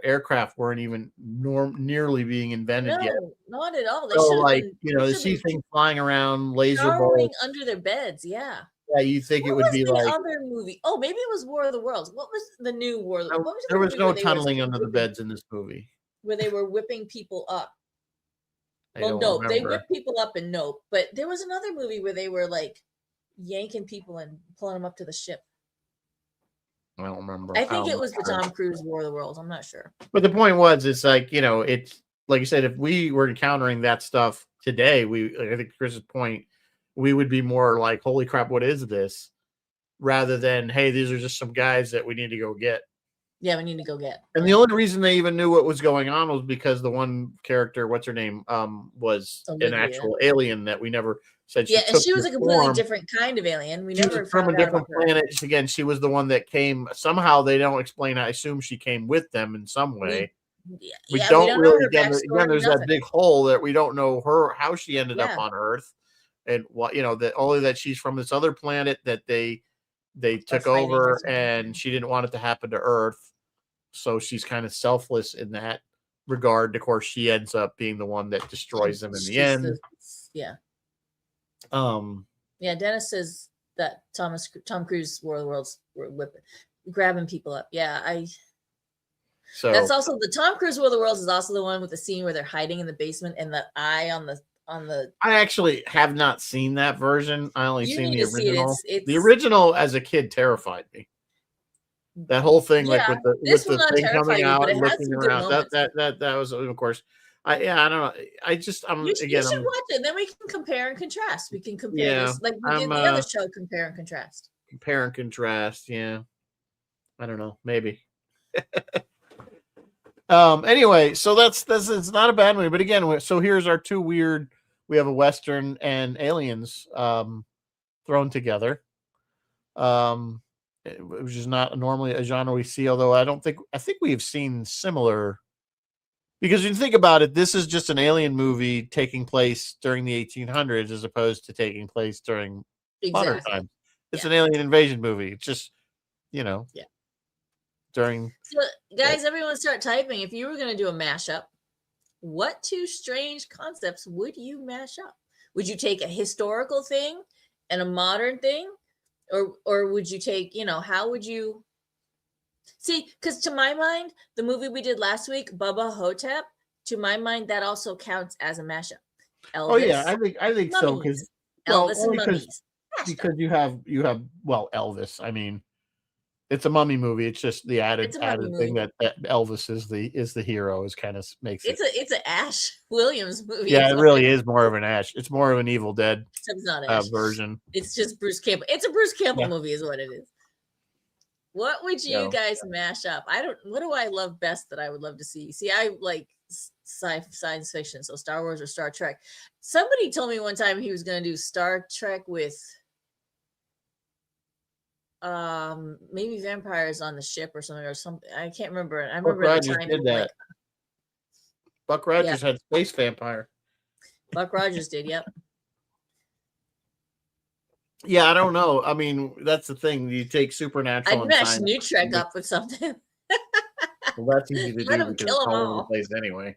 aircraft weren't even nearly being invented yet. No, not at all. They So, should have like, been. to see things flying around, laser Burrowing bolts. under their beds. Yeah. Yeah, you think it What would was be the like other movie? Oh, maybe it was War of the Worlds. What was the new War? What was the there was movie no where they were tunneling under the whipping- beds in this movie. where they were whipping people up? I Well, don't Nope. They remember. whipped people up in Nope, but there was another movie where they were like yanking people and pulling them up to the ship. I don't remember. I think it don't was the remember. Tom Cruise War of the Worlds. I'm not sure. But the point was, it's like, it's like you said, if we were encountering that stuff today, I think Chris's point, we would be more like, holy crap, what is this? Rather than, hey, these are just some guys that we need to go get. Yeah, we need to go get. And the only reason they even knew what was going on was because the one character, what's her name, was an Olivia. actual alien that we never said she Yeah, and took she was the a completely form. different kind of alien. We She was never from a found out different about her. planet. Again, she was the one that came. Somehow they don't explain. I assume she came with them in some way. We don't know really. her Again, backstory, there's that nothing. big hole that we don't know how she ended Yeah. up on Earth, and what that only that she's from this other planet that they took fighting or over, something. and she didn't want it to happen to Earth, so she's kind of selfless in that regard. Of course, she ends up being the one that destroys them in the end. Yeah. Yeah, Dennis says that Tom Cruise War of the Worlds were grabbing people up. Yeah, so that's also the Tom Cruise War of the Worlds is also the one with the scene where they're hiding in the basement and the eye on the. I actually have not seen that version. I only seen the original. The It's original as a kid terrified me. That whole thing, like Yeah, with this the will not thing terrify coming you, out but it and has looking some good around. moments. That was, of course. I don't know. I'm You should watch it. Then we can compare and contrast. We can compare Yeah, this like we did the other show, compare and contrast. compare and contrast. Yeah, I don't know. Maybe. Anyway, so that's it's not a bad movie, but again, so here's our two weird. We have a Western and aliens thrown together, which is not normally a genre we see. Although I think we have seen similar, because when you think about it, this is just an alien movie taking place during the 1800s as opposed to taking place during modern times. It's an alien invasion movie. It's just during. So, guys, everyone start typing. If you were going to do a mashup, what two strange concepts would you mash up? Would you take a historical thing and a modern thing? Or would you take, how would you see? Because to my mind, the movie we did last week, Bubba Hotep, to my mind, that also counts as a mashup. Elvis, Oh yeah, I think so, because Elvis and mummies. Because you have Elvis. I mean, it's a mummy movie. It's just the added thing that Elvis is the hero is kind of makes it. It's an Ash Williams movie. Yeah, it really is more of an Ash. It's more of an Evil Dead It's not Ash. version. It's just Bruce Campbell. It's a Bruce Campbell movie, is what it is. What would you guys mash up? What do I love best that I would love to see? See, I like science fiction, so Star Wars or Star Trek. Somebody told me one time he was going to do Star Trek with maybe vampires on the ship or something. I can't remember. I remember Buck the Rogers time did that. Buck Rogers had Space Vampire. Buck Rogers did, yep. Yeah, I don't know. I mean, that's the thing. You take supernatural. I'd mash New Trek up with something. Well, that's easy to do because it's all over the place anyway.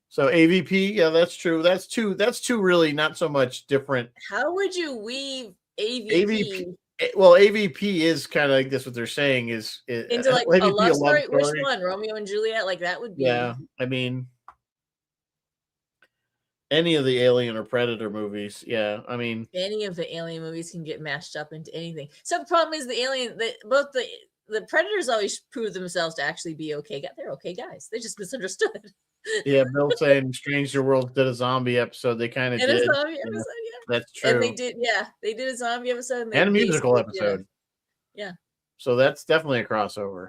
So AVP, yeah, that's true. That's two really not so much different. How would you weave AVP? Well, AVP is kind of like this. What they're saying is into like a love story. Which one? Romeo and Juliet? Like that would be. Yeah, I mean, any of the Alien or Predator movies. Yeah, I mean, Any of the Alien movies can get mashed up into anything. So the problem is the Alien, both the Predators always prove themselves to actually be okay. They're okay guys. They're just misunderstood. yeah, Bill saying Stranger World did a zombie episode. They kind of And a did. zombie Yeah, episode, yeah. that's And they true. did, they did a zombie episode and they And a musical basically did episode. yeah. So that's definitely a crossover.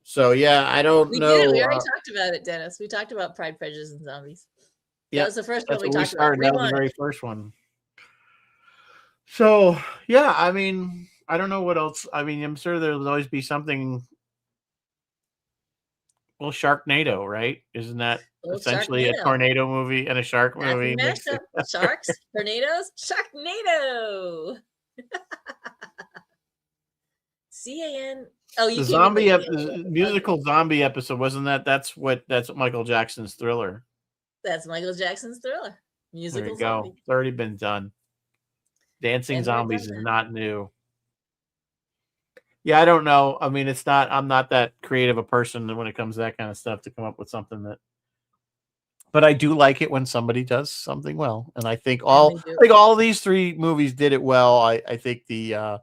So yeah, I don't We know. did it. We already talked about it, Dennis. We talked about Pride, Prejudice, and Zombies. Yeah, That was the first one that's we what we talked about. started. That was the very first one. So yeah, I mean, I don't know what else. I mean, I'm sure there'll always be something. Well, Sharknado, right? Isn't that essentially a tornado movie and a shark movie? Sharks, tornadoes, Sharknado. CAN. Oh, the zombie musical zombie episode, wasn't that? That's what Michael Jackson's Thriller. That's Michael Jackson's Thriller. Musical there you zombie. go. It's already been done. Dancing Zombies is not new. Yeah, I don't know. I mean, I'm not that creative a person when it comes to that kind of stuff to come up with something that. But I do like it when somebody does something well, and I think all of these three movies did it well. I think the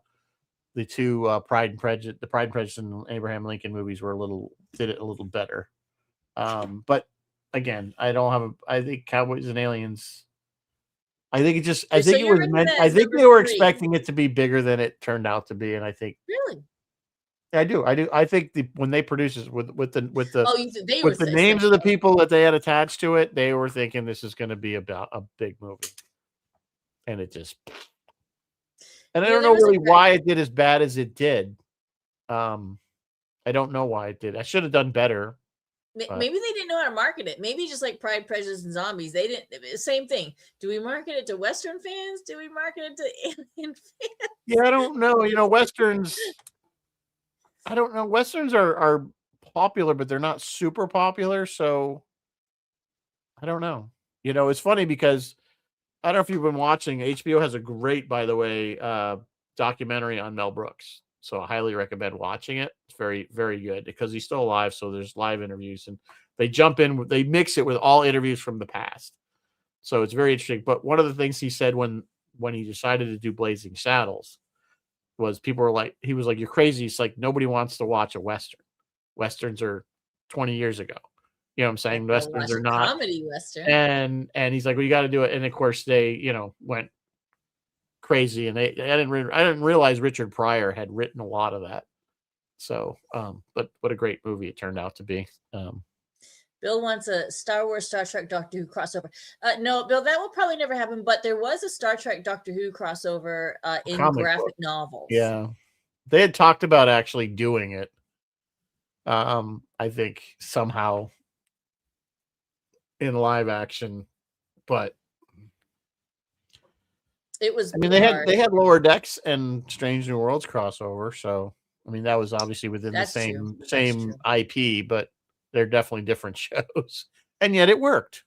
two Pride and Prejudice and Abraham Lincoln movies did it a little better. But again, I think Cowboys and Aliens. I think it was meant. I think they were expecting it to be bigger than it turned out to be, and I think really. I do. I think when they produce this with the names of the that. people that they had attached to it, they were thinking this is going to be about a big movie, and it just. And I don't know really why it did as bad as it did. I don't know why it did. I should have done better. Maybe they didn't know how to market it. Maybe just like Pride, Prejudice, and Zombies, they didn't. Same thing. Do we market it to Western fans? Do we market it to Alien fans? Yeah, I don't know. Westerns. I don't know. Westerns are popular, but they're not super popular. So I don't know. It's funny because I don't know if you've been watching. HBO has a great, by the way, documentary on Mel Brooks. So I highly recommend watching it. It's very, very good because he's still alive. So there's live interviews and they mix it with all interviews from the past. So it's very interesting. But one of the things he said when he decided to do Blazing Saddles was he was like, you're crazy. It's like, nobody wants to watch a Western. Westerns are 20 years ago. You know what I'm saying? Westerns are not comedy Western. And he's like, well, you got to do it. And of course they, went crazy, and I didn't realize Richard Pryor had written a lot of that. So, but what a great movie it turned out to be. Bill wants a Star Wars, Star Trek, Doctor Who crossover. No, Bill, that will probably never happen. But there was a Star Trek, Doctor Who crossover in graphic novels. Yeah, they had talked about actually doing it. I think somehow in live action, but. It was. I mean, they had Lower Decks and Strange New Worlds crossover, so I mean that was obviously within the same IP, but they're definitely different shows, and yet it worked.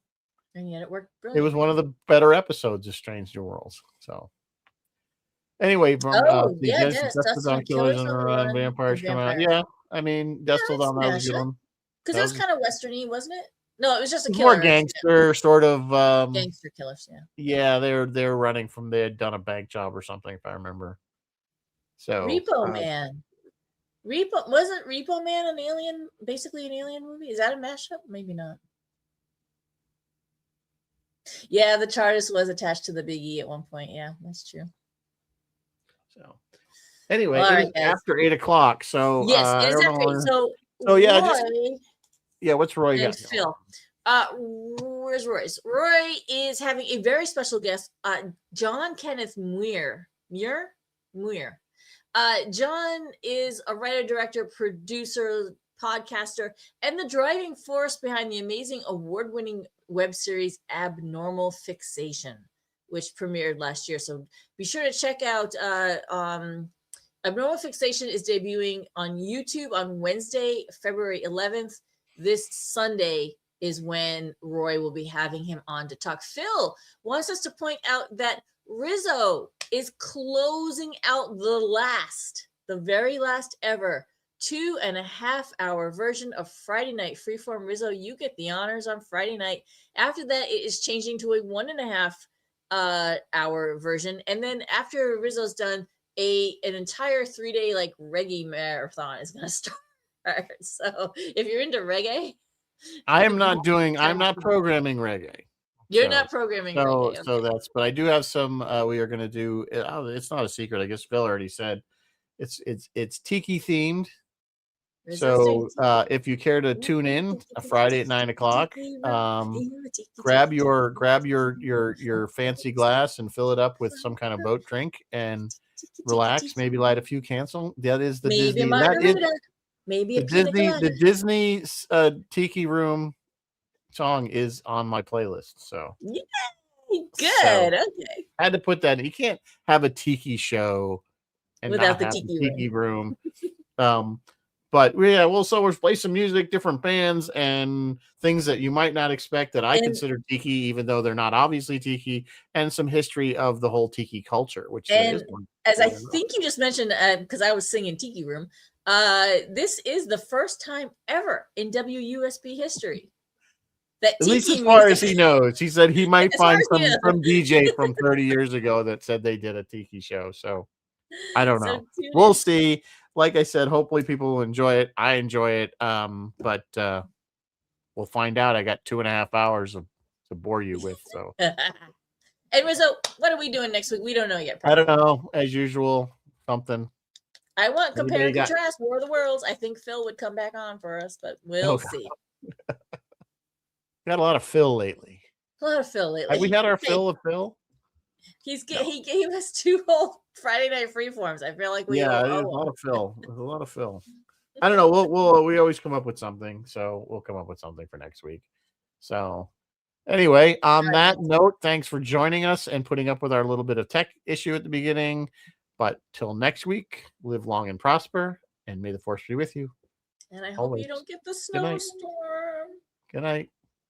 It was one of the better episodes of Strange New Worlds. So anyway, from Dust Killers on the Run, Vampires come out. Yeah, I mean, Dust Till Dawn, that was a good one. Because it was kind of westerny, wasn't it? No, it was just a killer. More gangster, sort of. Gangster killers, yeah. Yeah, they're running from. They had done a bank job or something, if I remember. So Repo Man. Wasn't Repo Man basically an alien movie? Is that a mashup? Maybe not. Yeah, the TARDIS was attached to the Big E at one point. Yeah, that's true. So anyway, it's after 8:00. So yes, it is after 8. So yeah, what's Roy got? Phil. Where's Roy? Roy is having a very special guest, John Kenneth Muir. Muir. John is a writer, director, producer, podcaster, and the driving force behind the amazing award-winning web series Abnormal Fixation, which premiered last year. So be sure to check out Abnormal Fixation is debuting on YouTube on Wednesday, February 11th. This Sunday is when Roy will be having him on to talk. Phil wants us to point out that Rizzo is closing out the very last ever 2.5-hour version of Friday Night Freeform. Rizzo, you get the honors on Friday night. After that, it is changing to a 1.5-hour version. And then after Rizzo's done, an entire 3-day like reggae marathon is going to start. So if you're into reggae, I'm not programming reggae. You're not programming reggae. Okay. So but I do have some. We are going to do. It's not a secret. I guess Phil already said. It's tiki themed. So if you care to tune in a Friday at 9:00, grab your fancy glass and fill it up with some kind of boat drink and relax. Maybe light a few candles. That is the Disney. Maybe a the Disney Tiki Room song is on my playlist. So yay, good. Okay. I had to put that in. You can't have a tiki show and without the tiki room. But yeah, we'll play some music, different bands, and things that you might not expect that I consider tiki, even though they're not obviously tiki, and some history of the whole tiki culture, which is one. As I think you just mentioned, because I was singing Tiki Room, this is the first time ever in WUSB history that at least as far as he knows. He said he might find some DJ from 30 years ago that said they did a tiki show. So I don't know. We'll see. Like I said, hopefully people will enjoy it. I enjoy it. But we'll find out. I got 2.5 hours to bore you with. So and Rizzo, what are we doing next week? We don't know yet. Probably. I don't know. As usual, something. I want compare and contrast War of the Worlds. I think Phil would come back on for us, but we'll see. Got a lot of Phil lately. Have we had our fill of Phil? He gave us 2 whole Friday Night Freeforms. I feel like there's a lot of Phil. There's a lot of Phil. I don't know. We always come up with something, so we'll come up with something for next week. So anyway, on that note, thanks for joining us and putting up with our little bit of tech issue at the beginning. But till next week, live long and prosper, and may the force be with you. And I hope you don't get the snowstorm. Good night.